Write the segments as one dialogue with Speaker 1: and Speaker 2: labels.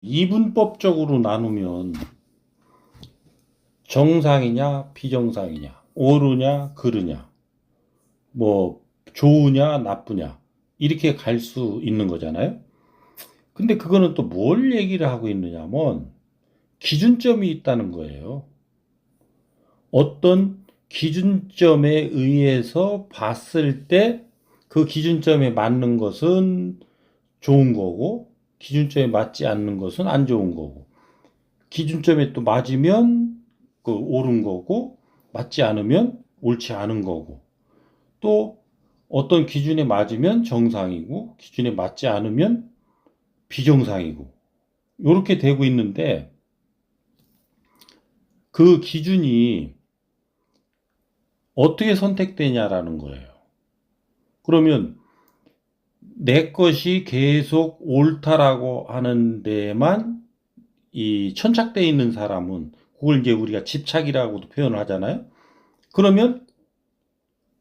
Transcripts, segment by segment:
Speaker 1: 이분법적으로 나누면 정상이냐 비정상이냐, 옳으냐 그르냐, 뭐 좋으냐 나쁘냐 이렇게 갈 수 있는 거잖아요. 근데 그거는 또 뭘 얘기를 하고 있느냐면 기준점이 있다는 거예요. 어떤 기준점에 의해서 봤을 때 그 기준점에 맞는 것은 좋은 거고, 기준점에 맞지 않는 것은 안 좋은 거고, 기준점에 또 맞으면 그 옳은 거고, 맞지 않으면 옳지 않은 거고, 또 어떤 기준에 맞으면 정상이고, 기준에 맞지 않으면 비정상이고, 이렇게 되고 있는데, 그 기준이 어떻게 선택되냐라는 거예요. 그러면 내 것이 계속 옳다라고 하는 데만 이 천착되어 있는 사람은, 그걸 이제 우리가 집착이라고도 표현을 하잖아요. 그러면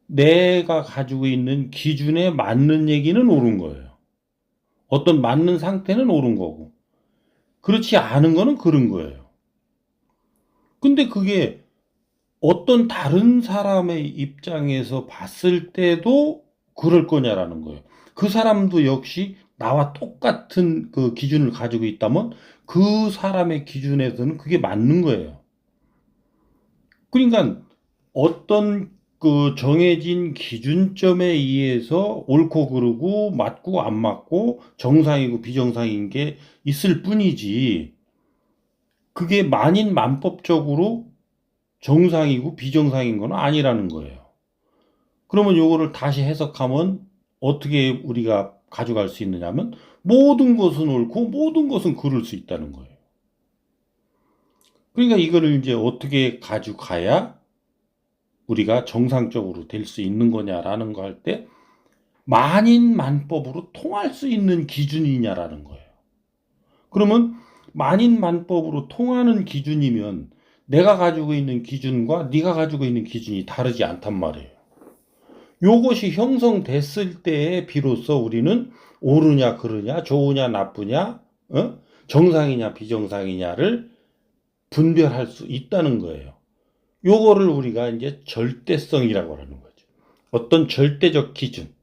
Speaker 1: 내가 가지고 있는 기준에 맞는 얘기는 옳은 거예요. 어떤 맞는 상태는 옳은 거고, 그렇지 않은 거는 그른 거예요. 근데 그게 어떤 다른 사람의 입장에서 봤을 때도 그럴 거냐라는 거예요. 그 사람도 역시 나와 똑같은 그 기준을 가지고 있다면 그 사람의 기준에서는 그게 맞는 거예요. 그러니까 어떤 그 정해진 기준점에 의해서 옳고 그르고 맞고 안 맞고 정상이고 비정상인 게 있을 뿐이지, 그게 만인만법적으로 정상이고 비정상인 건 아니라는 거예요. 그러면 요거를 다시 해석하면 어떻게 우리가 가져갈 수 있느냐면 모든 것은 옳고 모든 것은 그를 수 있다는 거예요. 그러니까 이거를 이제 어떻게 가져가야 우리가 정상적으로 될 수 있는 거냐라는 거 할 때 만인만법으로 통할 수 있는 기준이냐라는 거예요. 그러면 만인만법으로 통하는 기준이면 내가 가지고 있는 기준과 네가 가지고 있는 기준이 다르지 않단 말이에요. 요것이 형성됐을 때에 비로소 우리는 옳으냐 그르냐, 좋으냐 나쁘냐, 정상이냐 비정상이냐를 분별할 수 있다는 거예요. 요거를 우리가 이제 절대성이라고 하는 거죠. 어떤 절대적 기준.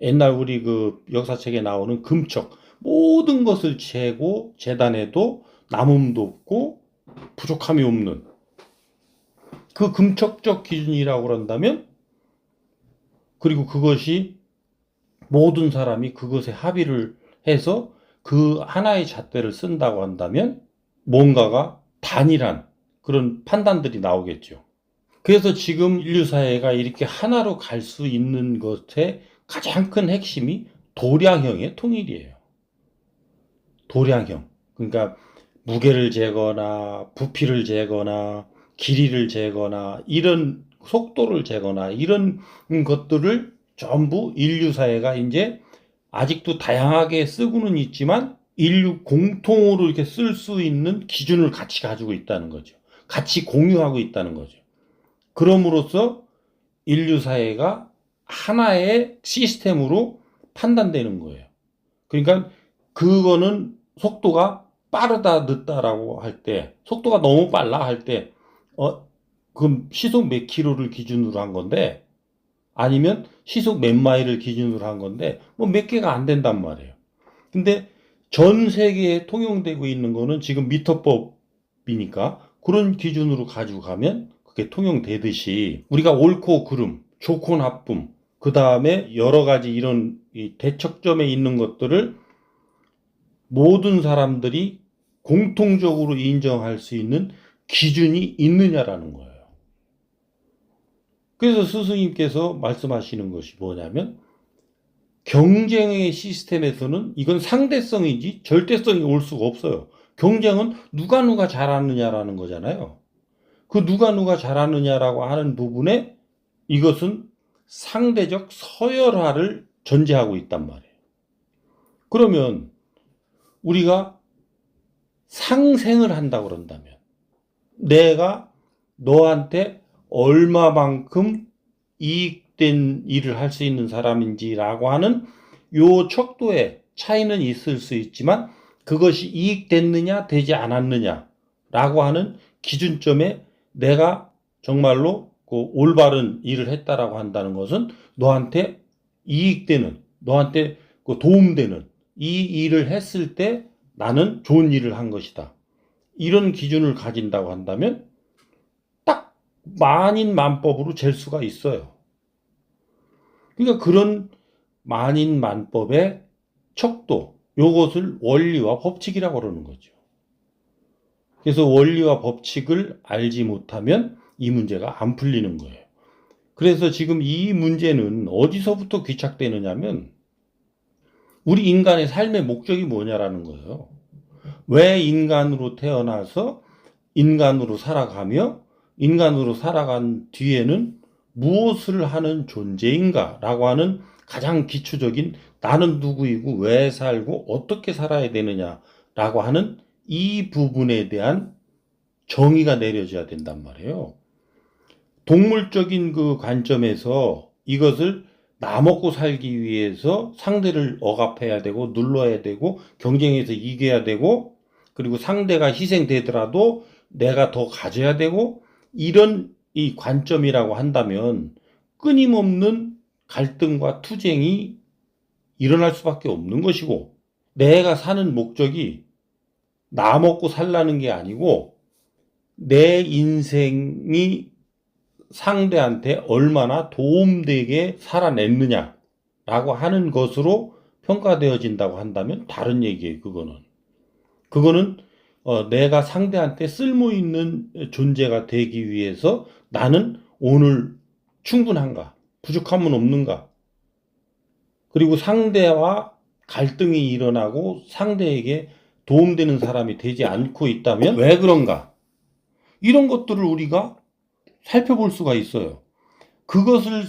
Speaker 1: 옛날 우리 그 역사책에 나오는 금척. 모든 것을 재고 재단해도 남음도 없고 부족함이 없는 그 금척적 기준이라고 그런다면, 그리고 그것이 모든 사람이 그것에 합의를 해서 그 하나의 잣대를 쓴다고 한다면 뭔가가 단일한 그런 판단들이 나오겠죠. 그래서 지금 인류 사회가 이렇게 하나로 갈 수 있는 것의 가장 큰 핵심이 도량형의 통일이에요. 도량형. 그러니까 무게를 재거나 부피를 재거나 길이를 재거나 이런 속도를 재거나 이런 것들을 전부 인류 사회가 이제 아직도 다양하게 쓰고는 있지만 인류 공통으로 이렇게 쓸 수 있는 기준을 같이 가지고 있다는 거죠. 같이 공유하고 있다는 거죠. 그럼으로써 인류 사회가 하나의 시스템으로 판단되는 거예요. 그러니까 그거는 속도가 빠르다 늦다라고 할 때, 속도가 너무 빨라 할 때, 그럼 시속 몇 킬로를 기준으로 한 건데, 아니면 시속 몇 마일을 기준으로 한 건데, 뭐 몇 개가 안 된단 말이에요. 근데 전 세계에 통용되고 있는 거는 지금 미터법이니까 그런 기준으로 가지고 가면 그게 통용되듯이 우리가 옳고 그름, 좋고 나쁨, 그 다음에 여러 가지 이런 이 대척점에 있는 것들을 모든 사람들이 공통적으로 인정할 수 있는 기준이 있느냐라는 거예요. 그래서 스승님께서 말씀하시는 것이 뭐냐면 경쟁의 시스템에서는 이건 상대성이지 절대성이 올 수가 없어요. 경쟁은 누가 잘하느냐라는 거잖아요. 그 누가 잘하느냐라고 하는 부분에 이것은 상대적 서열화를 전제하고 있단 말이에요. 그러면 우리가 상생을 한다 그런다면 내가 너한테 얼마만큼 이익된 일을 할 수 있는 사람인지라고 하는 요 척도의 차이는 있을 수 있지만 그것이 이익됐느냐 되지 않았느냐라고 하는 기준점에 내가 정말로 그 올바른 일을 했다라고 한다는 것은 너한테 이익되는, 너한테 그 도움되는 이 일을 했을 때 나는 좋은 일을 한 것이다. 이런 기준을 가진다고 한다면 딱 만인만법으로 잴 수가 있어요. 그러니까 그런 만인만법의 척도, 요것을 원리와 법칙이라고 그러는 거죠. 그래서 원리와 법칙을 알지 못하면 이 문제가 안 풀리는 거예요. 그래서 지금 이 문제는 어디서부터 귀착되느냐면 우리 인간의 삶의 목적이 뭐냐라는 거예요. 왜 인간으로 태어나서 인간으로 살아가며 인간으로 살아간 뒤에는 무엇을 하는 존재인가 라고 하는 가장 기초적인 나는 누구이고 왜 살고 어떻게 살아야 되느냐라고 하는 이 부분에 대한 정의가 내려져야 된단 말이에요. 동물적인 그 관점에서 이것을 나 먹고 살기 위해서 상대를 억압해야 되고 눌러야 되고 경쟁에서 이겨야 되고 그리고 상대가 희생되더라도 내가 더 가져야 되고 이런 이 관점이라고 한다면 끊임없는 갈등과 투쟁이 일어날 수밖에 없는 것이고 내가 사는 목적이 나 먹고 살라는 게 아니고 내 인생이 상대한테 얼마나 도움되게 살아냈느냐라고 하는 것으로 평가되어진다고 한다면 다른 얘기예요. 그거는 내가 상대한테 쓸모있는 존재가 되기 위해서 나는 오늘 충분한가, 부족함은 없는가, 그리고 상대와 갈등이 일어나고 상대에게 도움되는 사람이 되지 않고 있다면 왜 그런가, 이런 것들을 우리가 살펴볼 수가 있어요. 그것을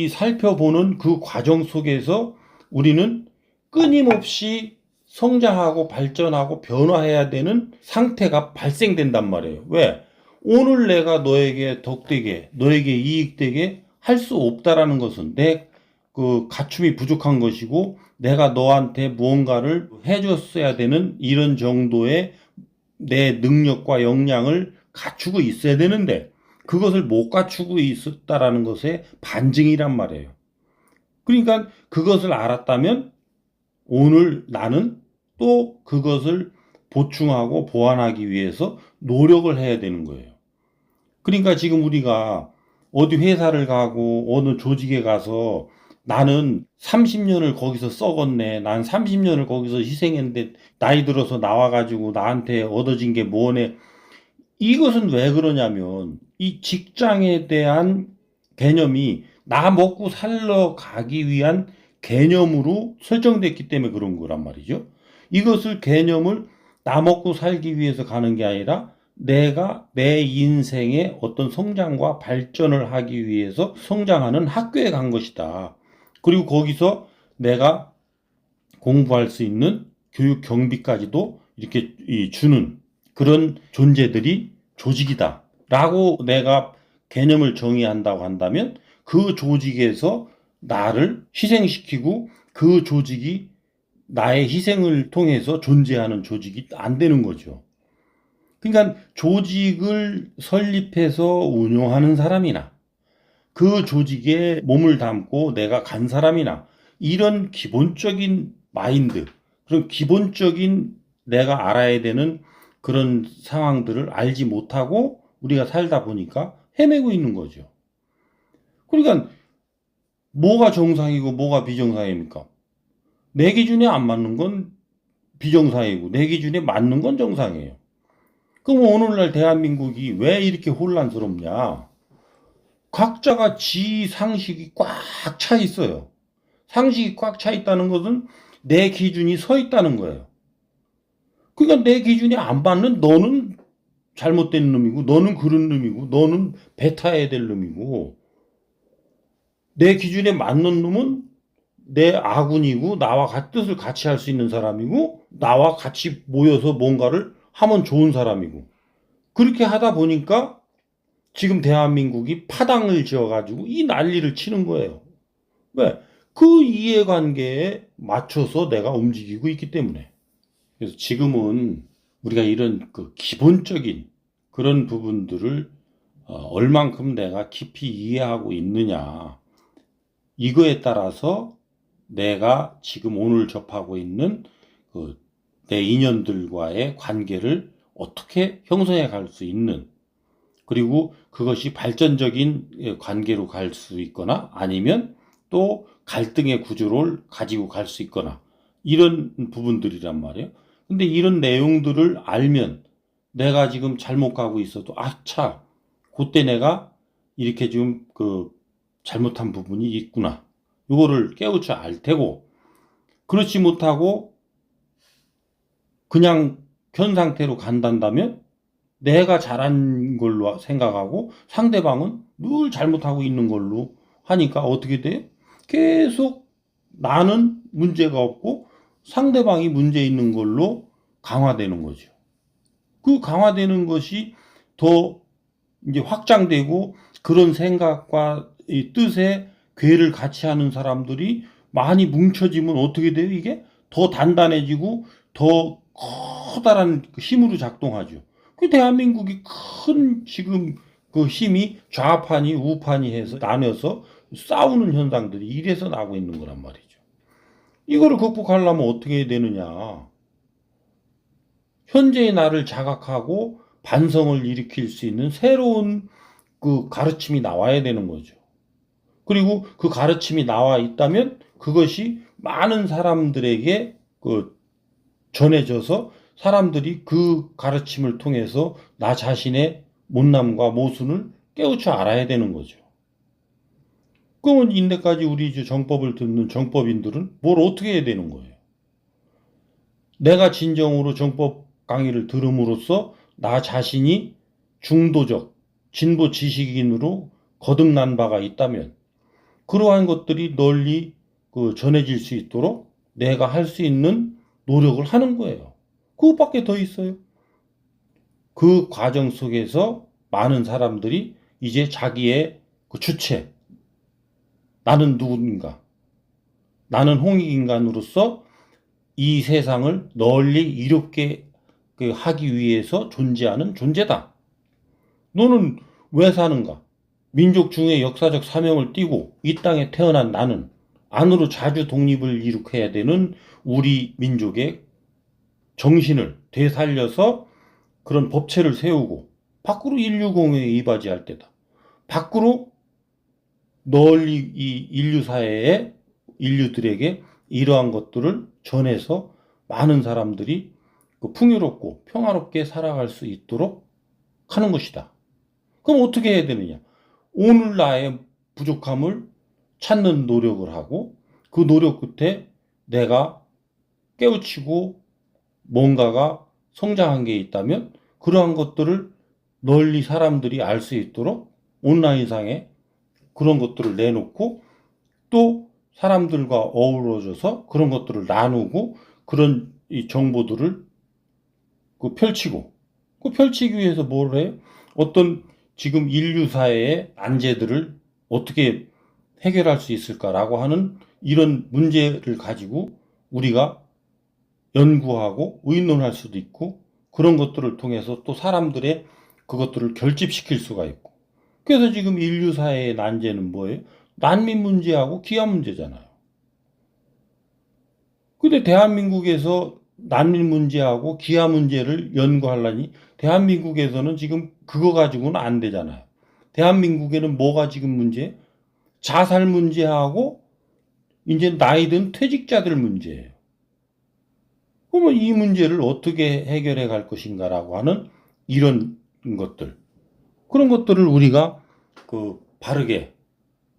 Speaker 1: 살펴보는 그 과정 속에서 우리는 끊임없이 성장하고 발전하고 변화해야 되는 상태가 발생된단 말이에요. 왜? 오늘 내가 너에게 덕되게, 너에게 이익되게 할 수 없다라는 것은 내 그 갖춤이 부족한 것이고 내가 너한테 무언가를 해줬어야 되는 이런 정도의 내 능력과 역량을 갖추고 있어야 되는데 그것을 못 갖추고 있었다라는 것의 반증이란 말이에요. 그러니까 그것을 알았다면 오늘 나는 또 그것을 보충하고 보완하기 위해서 노력을 해야 되는 거예요. 그러니까 지금 우리가 어디 회사를 가고 어느 조직에 가서 나는 30년을 거기서 썩었네. 난 30년을 거기서 희생했는데 나이 들어서 나와가지고 나한테 얻어진 게 뭐네. 이것은 왜 그러냐면 이 직장에 대한 개념이 나 먹고 살러 가기 위한 개념으로 설정됐기 때문에 그런 거란 말이죠. 이것을 개념을 나 먹고 살기 위해서 가는 게 아니라 내가 내 인생의 어떤 성장과 발전을 하기 위해서 성장하는 학교에 간 것이다. 그리고 거기서 내가 공부할 수 있는 교육 경비까지도 이렇게 주는 그런 존재들이 조직이다 라고 내가 개념을 정의한다고 한다면 그 조직에서 나를 희생시키고 그 조직이 나의 희생을 통해서 존재하는 조직이 안 되는 거죠. 그러니까 조직을 설립해서 운영하는 사람이나 그 조직에 몸을 담고 내가 간 사람이나 이런 기본적인 마인드, 그런 기본적인 내가 알아야 되는 그런 상황들을 알지 못하고 우리가 살다 보니까 헤매고 있는 거죠. 그러니까 뭐가 정상이고 뭐가 비정상입니까? 내 기준에 안 맞는 건 비정상이고 내 기준에 맞는 건 정상이에요. 그럼 오늘날 대한민국이 왜 이렇게 혼란스럽냐? 각자가 지 상식이 꽉 차 있어요. 상식이 꽉 차 있다는 것은 내 기준이 서 있다는 거예요. 그러니까 내 기준이 안 맞는 너는 잘못된 놈이고 너는 그런 놈이고 너는 배 타야 될 놈이고 내 기준에 맞는 놈은 내 아군이고 나와 뜻을 같이 할 수 있는 사람이고 나와 같이 모여서 뭔가를 하면 좋은 사람이고 그렇게 하다 보니까 지금 대한민국이 파당을 지어가지고 이 난리를 치는 거예요. 왜? 그 이해관계에 맞춰서 내가 움직이고 있기 때문에. 그래서 지금은 우리가 이런 그 기본적인 그런 부분들을 얼만큼 내가 깊이 이해하고 있느냐, 이거에 따라서 내가 지금 오늘 접하고 있는 내 인연들과의 관계를 어떻게 형성해 갈 수 있는, 그리고 그것이 발전적인 관계로 갈 수 있거나 아니면 또 갈등의 구조를 가지고 갈 수 있거나 이런 부분들이란 말이에요. 근데 이런 내용들을 알면 내가 지금 잘못 가고 있어도 아차, 그때 내가 이렇게 좀 잘못한 부분이 있구나, 이거를 깨우쳐 알 테고, 그렇지 못하고 그냥 현 상태로 간단다면 내가 잘한 걸로 생각하고 상대방은 늘 잘못하고 있는 걸로 하니까 어떻게 돼요? 계속 나는 문제가 없고 상대방이 문제 있는 걸로 강화되는 거죠. 그 강화되는 것이 더 이제 확장되고, 그런 생각과 이 뜻에 괴를 같이 하는 사람들이 많이 뭉쳐지면 어떻게 돼요? 이게 더 단단해지고 더 커다란 힘으로 작동하죠. 그 대한민국이 큰 지금 그 힘이 좌판이 우판이 해서 나눠서 싸우는 현상들이 이래서 나고 있는 거란 말이죠. 이거를 극복하려면 어떻게 해야 되느냐? 현재의 나를 자각하고 반성을 일으킬 수 있는 새로운 그 가르침이 나와야 되는 거죠. 그리고 그 가르침이 나와 있다면 그것이 많은 사람들에게 전해져서 사람들이 그 가르침을 통해서 나 자신의 못남과 모순을 깨우쳐 알아야 되는 거죠. 그러면 인데까지 우리 정법을 듣는 정법인들은 뭘 어떻게 해야 되는 거예요? 내가 진정으로 정법 강의를 들음으로써 나 자신이 중도적 진보 지식인으로 거듭난 바가 있다면 그러한 것들이 널리 전해질 수 있도록 내가 할 수 있는 노력을 하는 거예요. 그것밖에 더 있어요. 그 과정 속에서 많은 사람들이 이제 자기의 그 주체, 나는 누군가, 나는 홍익인간으로서 이 세상을 널리 이롭게 하기 위해서 존재하는 존재다. 너는 왜 사는가? 민족 중에 역사적 사명을 띠고 이 땅에 태어난 나는 안으로 자주 독립을 이룩해야 되는 우리 민족의 정신을 되살려서 그런 법체를 세우고 밖으로 인류 공회에 이바지할 때다. 밖으로 널리 이 인류 사회에 인류들에게 이러한 것들을 전해서 많은 사람들이 풍요롭고 평화롭게 살아갈 수 있도록 하는 것이다. 그럼 어떻게 해야 되느냐? 오늘 나의 부족함을 찾는 노력을 하고 그 노력 끝에 내가 깨우치고 뭔가가 성장한 게 있다면 그러한 것들을 널리 사람들이 알 수 있도록 온라인상에 그런 것들을 내놓고 또 사람들과 어우러져서 그런 것들을 나누고 그런 이 정보들을 펼치고 펼치기 위해서 뭘 해요? 어떤 지금 인류 사회의 난제들을 어떻게 해결할 수 있을까라고 하는 이런 문제를 가지고 우리가 연구하고 의논할 수도 있고, 그런 것들을 통해서 또 사람들의 그것들을 결집시킬 수가 있고. 그래서 지금 인류 사회의 난제는 뭐예요? 난민 문제하고 기아 문제잖아요. 근데 대한민국에서 난민 문제하고 기아 문제를 연구하려니 대한민국에서는 지금 그거 가지고는 안 되잖아요. 대한민국에는 뭐가 지금 문제? 자살 문제하고 이제 나이 든 퇴직자들 문제예요. 그러면 이 문제를 어떻게 해결해 갈 것인가라고 하는 이런 것들, 그런 것들을 우리가 바르게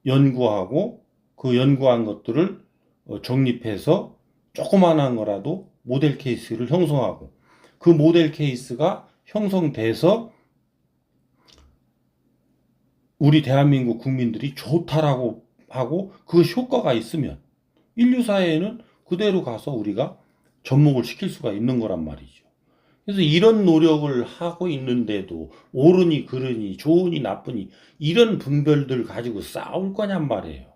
Speaker 1: 연구하고 그 연구한 것들을 정립해서 조그만한 거라도 모델 케이스를 형성하고 그 모델 케이스가 형성돼서 우리 대한민국 국민들이 좋다라고 하고 그것이 효과가 있으면 인류 사회에는 그대로 가서 우리가 접목을 시킬 수가 있는 거란 말이죠. 그래서 이런 노력을 하고 있는데도 옳으니 그르니 좋으니 나쁘니 이런 분별들 가지고 싸울 거냔 말이에요.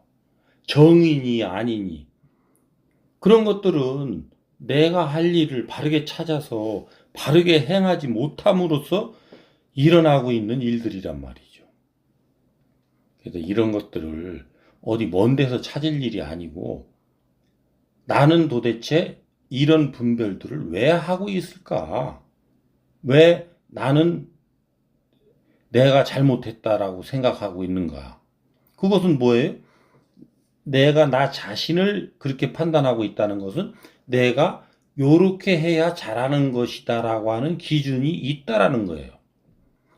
Speaker 1: 정이니 아니니 그런 것들은 내가 할 일을 바르게 찾아서 바르게 행하지 못함으로써 일어나고 있는 일들이란 말이죠. 그래서 이런 것들을 어디 먼 데서 찾을 일이 아니고 나는 도대체 이런 분별들을 왜 하고 있을까? 왜 나는 내가 잘못했다라고 생각하고 있는가? 그것은 뭐예요? 내가 나 자신을 그렇게 판단하고 있다는 것은 내가 요렇게 해야 잘하는 것이다라고 하는 기준이 있다라는 거예요.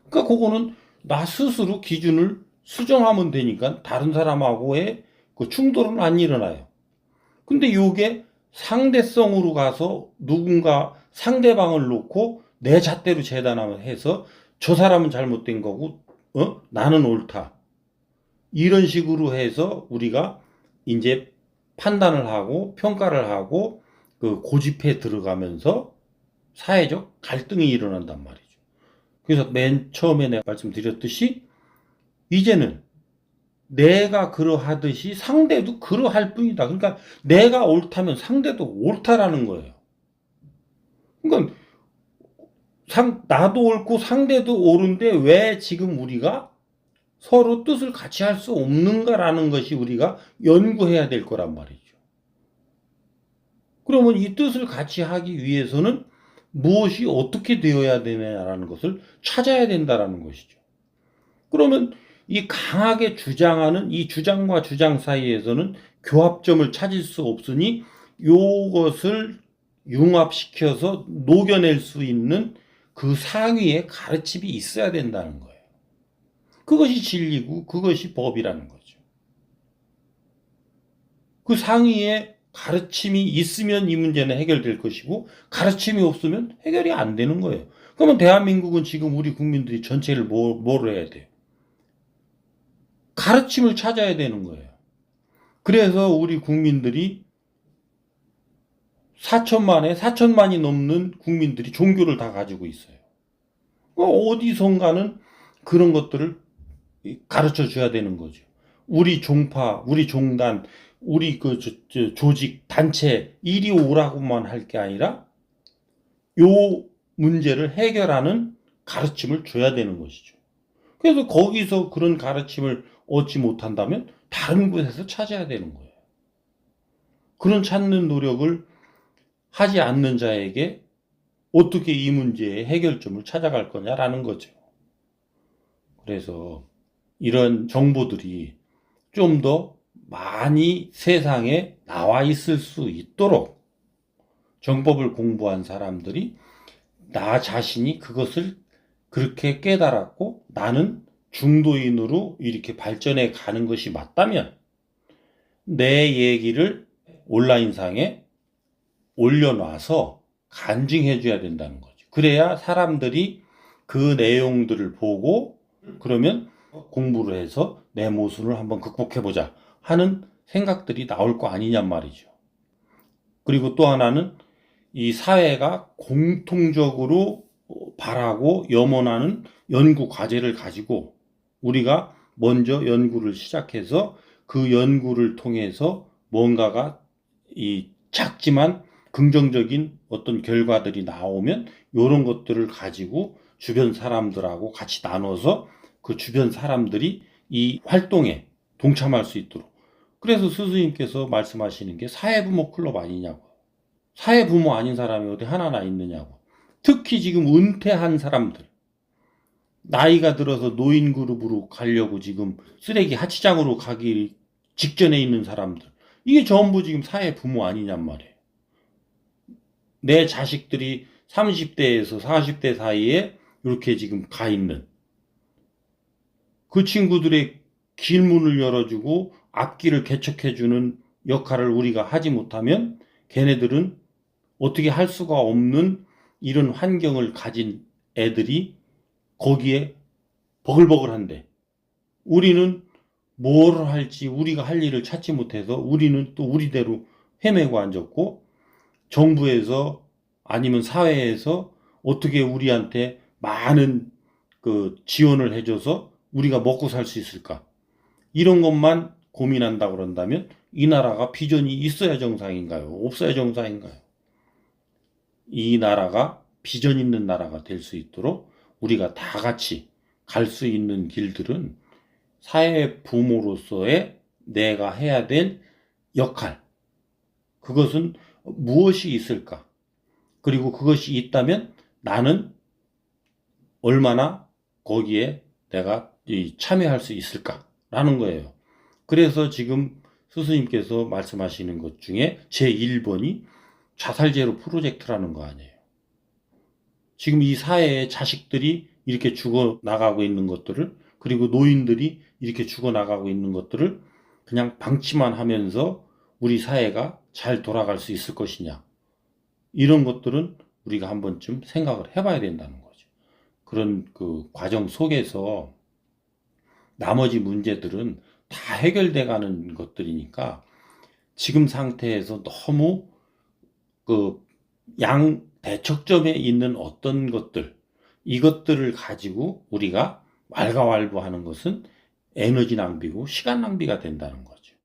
Speaker 1: 그러니까 그거는 나 스스로 기준을 수정하면 되니까 다른 사람하고의 그 충돌은 안 일어나요. 근데 요게 상대성으로 가서 누군가 상대방을 놓고 내 잣대로 재단하면 해서 저 사람은 잘못된 거고 나는 옳다. 이런 식으로 해서 우리가 이제 판단을 하고 평가를 하고 그 고집에 들어가면서 사회적 갈등이 일어난단 말이죠. 그래서 맨 처음에 내가 말씀드렸듯이 이제는 내가 그러하듯이 상대도 그러할 뿐이다. 그러니까 내가 옳다면 상대도 옳다라는 거예요. 그러니까 나도 옳고 상대도 옳은데 왜 지금 우리가 서로 뜻을 같이 할 수 없는가라는 것이 우리가 연구해야 될 거란 말이죠. 그러면 이 뜻을 같이 하기 위해서는 무엇이 어떻게 되어야 되냐라는 것을 찾아야 된다라는 것이죠. 그러면 이 강하게 주장하는 이 주장과 주장 사이에서는 교합점을 찾을 수 없으니 요것을 융합시켜서 녹여낼 수 있는 그 상위의 가르침이 있어야 된다는 거예요. 그것이 진리고 그것이 법이라는 거죠. 그 상위에 가르침이 있으면 이 문제는 해결될 것이고 가르침이 없으면 해결이 안 되는 거예요. 그러면 대한민국은 지금 우리 국민들이 전체를 뭐로 해야 돼요? 가르침을 찾아야 되는 거예요. 그래서 우리 국민들이 4천만이 넘는 국민들이 종교를 다 가지고 있어요. 어디선가는 그런 것들을 가르쳐 줘야 되는 거죠. 우리 종파, 우리 종단, 우리 그 조직, 단체 이리 오라고만 할 게 아니라 요 문제를 해결하는 가르침을 줘야 되는 것이죠. 그래서 거기서 그런 가르침을 얻지 못한다면 다른 곳에서 찾아야 되는 거예요. 그런 찾는 노력을 하지 않는 자에게 어떻게 이 문제의 해결점을 찾아갈 거냐라는 거죠. 그래서 이런 정보들이 좀 더 많이 세상에 나와 있을 수 있도록 정법을 공부한 사람들이 나 자신이 그것을 그렇게 깨달았고 나는 중도인으로 이렇게 발전해 가는 것이 맞다면 내 얘기를 온라인상에 올려놔서 간증해 줘야 된다는 거죠. 그래야 사람들이 그 내용들을 보고 그러면 공부를 해서 내 모순을 한번 극복해 보자 하는 생각들이 나올 거 아니냔 말이죠. 그리고 또 하나는 이 사회가 공통적으로 바라고 염원하는 연구 과제를 가지고 우리가 먼저 연구를 시작해서 그 연구를 통해서 뭔가가 이 작지만 긍정적인 어떤 결과들이 나오면 이런 것들을 가지고 주변 사람들하고 같이 나눠서 그 주변 사람들이 이 활동에 동참할 수 있도록. 그래서 스승님께서 말씀하시는 게 사회부모 클럽 아니냐고. 사회부모 아닌 사람이 어디 하나나 있느냐고. 특히 지금 은퇴한 사람들, 나이가 들어서 노인 그룹으로 가려고 지금 쓰레기 하치장으로 가기 직전에 있는 사람들, 이게 전부 지금 사회부모 아니냔 말이에요. 내 자식들이 30대에서 40대 사이에 이렇게 지금 가 있는 그 친구들의 길문을 열어주고 앞길을 개척해주는 역할을 우리가 하지 못하면 걔네들은 어떻게 할 수가 없는 이런 환경을 가진 애들이 거기에 버글버글한데 우리는 뭘 할지 우리가 할 일을 찾지 못해서 우리는 또 우리대로 헤매고 앉았고 정부에서 아니면 사회에서 어떻게 우리한테 많은 그 지원을 해줘서 우리가 먹고 살 수 있을까? 이런 것만 고민한다 그런다면 이 나라가 비전이 있어야 정상인가요? 없어야 정상인가요? 이 나라가 비전 있는 나라가 될 수 있도록 우리가 다 같이 갈 수 있는 길들은 사회 부모로서의 내가 해야 될 역할, 그것은 무엇이 있을까? 그리고 그것이 있다면 나는 얼마나 거기에 내가 참여할 수 있을까라는 거예요. 그래서 지금 스스님께서 말씀하시는 것 중에 제1번이 자살제로 프로젝트라는 거 아니에요. 지금 이 사회에 자식들이 이렇게 죽어나가고 있는 것들을, 그리고 노인들이 이렇게 죽어나가고 있는 것들을 그냥 방치만 하면서 우리 사회가 잘 돌아갈 수 있을 것이냐. 이런 것들은 우리가 한 번쯤 생각을 해봐야 된다는 거죠. 그런 그 과정 속에서 나머지 문제들은 다 해결돼 가는 것들이니까 지금 상태에서 너무 그 양대척점에 있는 어떤 것들, 이것들을 가지고 우리가 왈가왈부하는 것은 에너지 낭비고 시간 낭비가 된다는 거죠.